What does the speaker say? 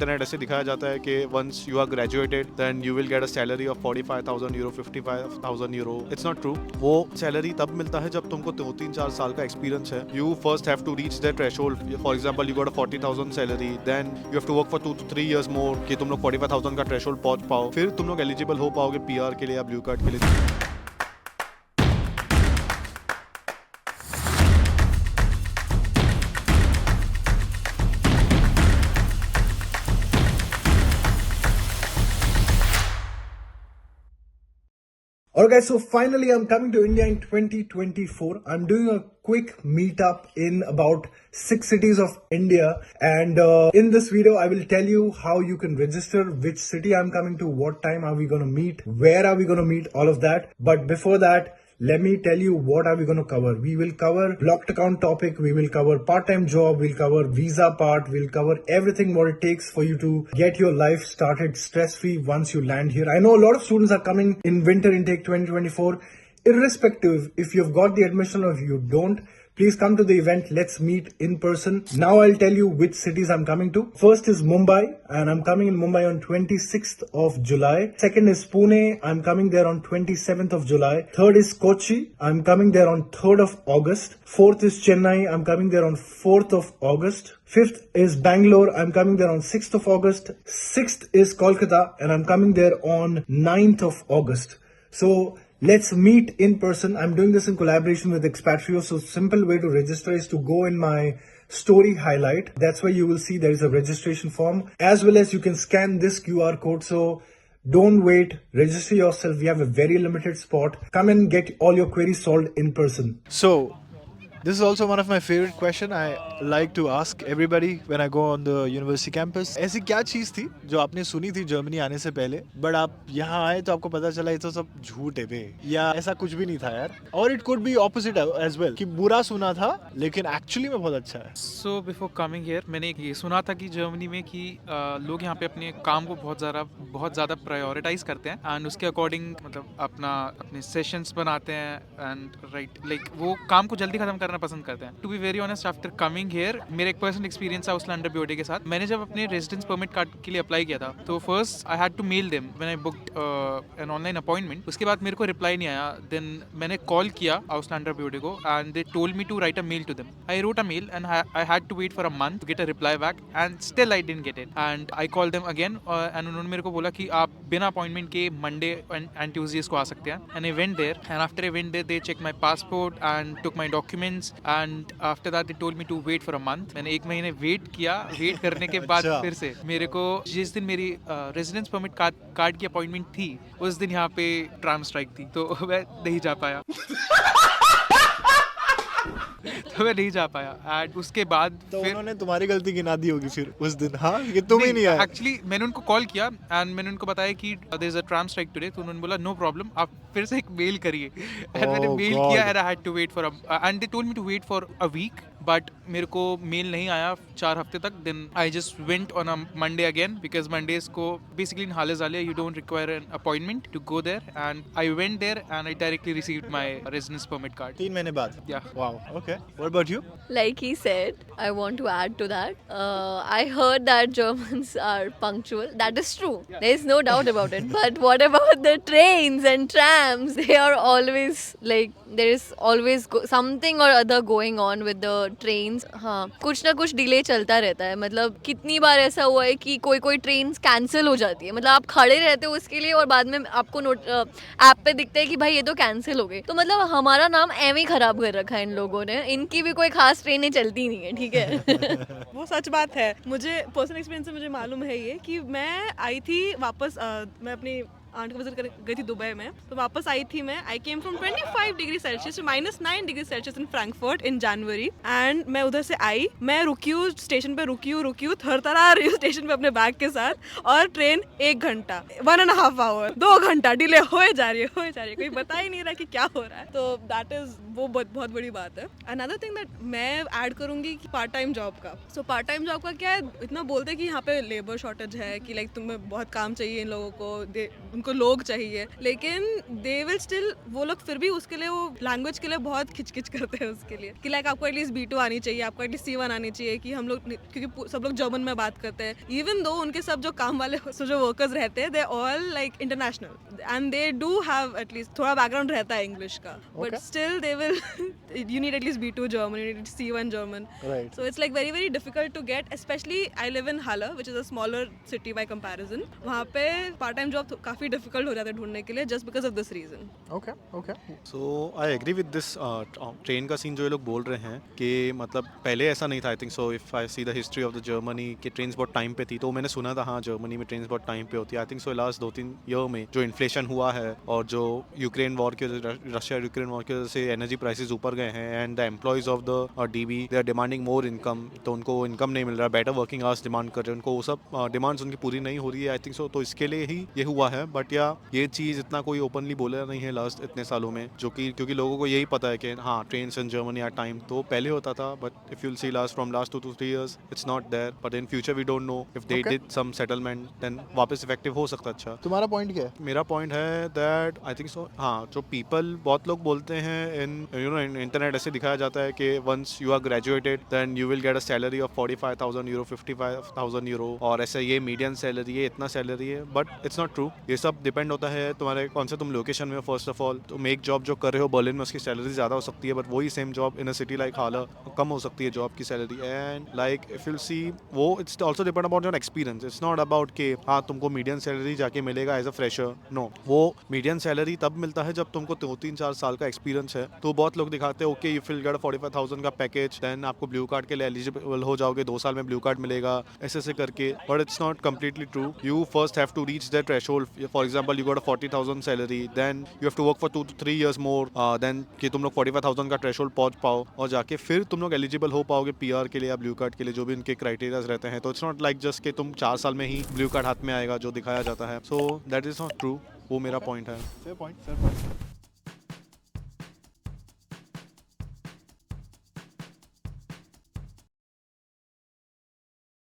Internet ऐसे दिखाया जाता है कि once you are graduated then you will get a salary of 45,000 euro 55,000 euro. It's not true. वो सैलरी तब मिलता है जब तुमको 2-3-4 साल का एक्सपीरियंस है. You first have to reach that threshold. For example you got a 40,000 salary, then you have to work for 2 to 3 years more कि तुम लोग 45,000 का थ्रेशोल्ड पहुंच पाओ. फिर तुम लोग एलिजिबल हो पाओगे पीआर के लिए या ब्लू कार्ड के लिए. Alright guys, so finally I'm coming to India in 2024. I'm doing a quick meetup in about 6 cities of India, and in this video I will tell you how you can register, which city I'm coming to, what time are we going to meet, where are we going to meet, all of that. But before that, let me tell you what are we going to cover. We will cover blocked account topic, we will cover part-time job, we'll cover visa part, we'll cover everything what it takes for you to get your life started stress-free once you land here. I know a lot of students are coming in winter intake 2024. Irrespective if you've got the admission or if you don't, please come to the event. Let's meet in person. Now I'll tell you which cities I'm coming to. First is Mumbai, and I'm coming in Mumbai on 26th of July. Second is Pune. I'm coming there on 27th of July. Third is Kochi. I'm coming there on 3rd of August. Fourth is Chennai. I'm coming there on 4th of August. Fifth is Bangalore. I'm coming there on 6th of August. Sixth is Kolkata, and I'm coming there on 9th of August. So let's meet in person. I'm doing this in collaboration with Expatrio. So simple way to register is to go in my story highlight. That's where you will see there is a registration form, as well as you can scan this QR code. So don't wait, register yourself. We have a very limited spot. Come and get all your queries solved in person. So, this is also one of my favorite question I like to ask everybody when I go on the university campus. ऐसी क्या चीज़ थी जो आपने सुनी थी Germany आने से पहले, बट आप यहाँ आए तो आपको पता चला ये तो सब झूठ है बे, या ऐसा कुछ भी नहीं था यार. और it could be opposite as well कि बुरा सुना था लेकिन एक्चुअली में बहुत अच्छा है. सो बिफोर कमिंग हियर मैंने ये सुना था कि जर्मनी में कि लोग यहाँ पे अपने काम को बहुत ज़्यादा प्रायोरिटाइज करते हैं एंड उसके अकॉर्डिंग मतलब अपने सेशंस बनाते हैं एंड राइट लाइक वो काम को जल्दी खत्म करना पसंद करते हैं. To be very honest, after coming here मेरा एक पर्सनल एक्सपीरियंस था उसलैंडर ब्यूटी के साथ. मैंने जब अपने रेजिडेंस परमिट कार्ड के लिए अप्लाई किया था तो first I had to mail them when I booked an online appointment. उसके बाद मेरे को रिप्लाई नहीं आया. देन मैंने कॉल किया आउसलैंडर ब्यूटी को and they told me to write a mail to them. I wrote a mail and I had to wait for a month to get a reply back and still I didn't get it. And I call them again and उन्होंने मेरे को बोला कि आप बिना appointment के Monday and Tuesdays को आ सकते हैं. And I went there and after I went there they check my passport and took my documents and after that they told me to wait for a month. मैंने 1 महीने wait किया. Wait करने के बाद फिर से मेरे को जिस दिन मेरी रेजिडेंस परमिट कार्ड की अपॉइंटमेंट थी उस दिन यहाँ पे ट्राम स्ट्राइक थी तो मैं नहीं जा पाया. तो मैं नहीं जा पाया एंड उसके बाद तो फिर उन्होंने तुम्हारी गलती गिना दी होगी फिर उस दिन, हाँ, कि तुम ही नहीं आए. एक्चुअली मैंने उनको कॉल किया एंड मैंने उनको बताया कि there is a tram strike today. तो उन्होंने बोला नो प्रॉब्लम, आप फिर से एक मेल करिए. एंड मैंने मेल God. किया and I had to wait for and they told me to wait for a week. But मेरे को मेल नहीं आया 4 हफ्ते तक. Then I just went on a Monday again because Mondays को बेसिकली इन हाले जाले you don't require an appointment to go there and I went there and I directly received my residence permit card 3 महीने बाद. Yeah. Wow. Okay. What about you? Like he said, I want to add to that. I heard that Germans are punctual. That is true. There is no doubt about it. But what about the trains and trams? They are always like there is always something or other going on with the trains. हाँ, कुछ ना कुछ delay चलता रहता है. मतलब कितनी बार ऐसा हुआ है कि कोई ट्रेन कैंसिल हो जाती है. मतलब आप खड़े रहते हो उसके लिए और बाद में आपको ऐप पे दिखता है कि भाई ये तो कैंसिल हो गई. तो मतलब हमारा नाम एवं ही खराब कर रखा है इन लोगों ने. इनकी भी कोई खास ट्रेनें चलती नहीं है, ठीक है. वो सच बात है. मुझे पर्सनल एक्सपीरियंस से मुझे मालूम है ये कि मैं आई थी वापस मैं अपनी आंट को विजिट कर गई थी दुबई में. तो वापस आई थी मैं. I came from 25 degree Celsius to -9 degree Celsius in Frankfurt in January. And मैं उधर से आई, मैं रुकी हूँ स्टेशन पे, रुकी हूँ थरथरा रही हूँ स्टेशन पे अपने बैग के साथ. और ट्रेन 1 घंटा 1.5 आवर 2 घंटा डिले होए जा रही है. कोई बता ही नहीं रहा कि क्या हो रहा है. तो दैट इज वो बहुत बड़ी बात है. अनदर थिंग दैट मैं ऐड करूंगी कि पार्ट टाइम जॉब का. सो पार्ट टाइम जॉब का क्या है, इतना बोलते हैं कि यहाँ पे लेबर शॉर्टेज है कि लाइक तुम्हें बहुत काम चाहिए इन लोगों को. उनको लोग चाहिए, लेकिन दे विल स्टिल, वो लोग फिर भी उसके लिए, वो लैंग्वेज के लिए बहुत खिचकिच करते हैं उसके लिए कि लाइक आपको एटलीस्ट B2 आनी चाहिए, आपको एटलीस्ट C1 आनी चाहिए, कि हम लोग, क्योंकि सब लोग जर्मन में बात करते हैं, इवन दो उनके सब जो काम वाले जो वर्कर्स रहते हैं, they all like international and they do have at least थोड़ा बैकग्राउंड रहता है इंग्लिश का, but still they will, you need at least B2 German, you need C1 German. Right. So it's like very very difficult to get, especially I live in Halle, which is a smaller city by comparison. वहाँ पे part time job काफी difficult हो जाता है ढूंढने के लिए, just because of this reason. Okay, okay. So I agree with this train का सीन जो ये लोग बोल रहे हैं कि मतलब पहले ऐसा नहीं था. आई think so if I see the history of the Germany कि ट्रेन बहुत टाइम पे थी, तो मैंने सुना था हाँ जर्मनी में ट्रेन बहुत टाइम पे होती है. I think so last 2-3 year में जो इन्फ्लेशन हुआ है और जो यूक्रेन वॉर की रशिया यूक्रेन वॉर की वजह से एनर्जी प्राइसेस ऊपर गए हैं and the employees of the DB they are demanding more income, तो उनको इनकम नहीं मिल रहा, बेटर वर्किंग आवर्स डिमांड कर रहे हैं, उनको वो सब डिमांड्स उनकी पूरी नहीं हो रही है. आई थिंक सो तो इसके लिए ही ये हुआ है. बट या ये चीज़ इतना कोई ओपनली बोला नहीं है लास्ट इतने सालों में, जो कि क्योंकि लोगों को यही पता है कि हाँ trains in Germany are time, तो पहले होता था. But if you'll see from last 2 to 3 years it's not there, but in future we don't know if they did some settlement then वापस इफेक्टिव हो सकता है. अच्छा, तुम्हारा पॉइंट क्या है? मेरा पॉइंट है दैट आई थिंक सो हाँ जो पीपल, बहुत लोग बोलते हैं इन यू नो इंटरनेट ऐसे दिखाया जाता है कि once you are graduated then you will get a salary of 45,000 euro, 55,000 euro, और ऐसे ये मीडियम सैलरी है, इतना सैलरी है. But it's not true. ये सब डिपेंड होता है तुम्हारे कौन से तुम लोकेशन में हो. फर्स्ट ऑफ ऑल तुम एक जॉब जो कर रहे हो बर्लिन में, उसकी सैलरी ज़्यादा हो सकती है, बट वही same job in a city like हाल कम हो सकती है जॉब की salary. And like if you see वो it's also depend about your experience. It's not about कि हाँ तुमको मीडियम सैलरी जाके मिलेगा एज अ फ्रेशर. नो, वो मीडियम सैलरी तब मिलता है जब तुमको 2-3-4 साल का एक्सपीरियंस है. तो बहुत लोग दिखाते हैं ओके यू विल गेट 45,000 का पैकेज, देन आपको ब्लू कार्ड के लिए एलिजिबल हो जाओगे, 2 साल में ब्लू कार्ड मिलेगा, ऐसे करके. But it's not completely true. You first have to reach that threshold. For example, you got a 40,000 salary, then you have to work for 2 to 3 years more, then कि तुम लोग 45,000 का threshold पहुंच पाओ और जाके फिर तुम लोग एलिजिबल हो पाओगे PR के लिए या ब्लू कार्ड के लिए, जो भी उनके क्राइटेरियाज रहते हैं. तो इट्स नॉट लाइक जस्ट कि तुम 4 साल में ही ब्लू कार्ड हाथ में आएगा जो दिखाया जाता है. So that is not true. वो मेरा पॉइंट है. Fair point, fair point.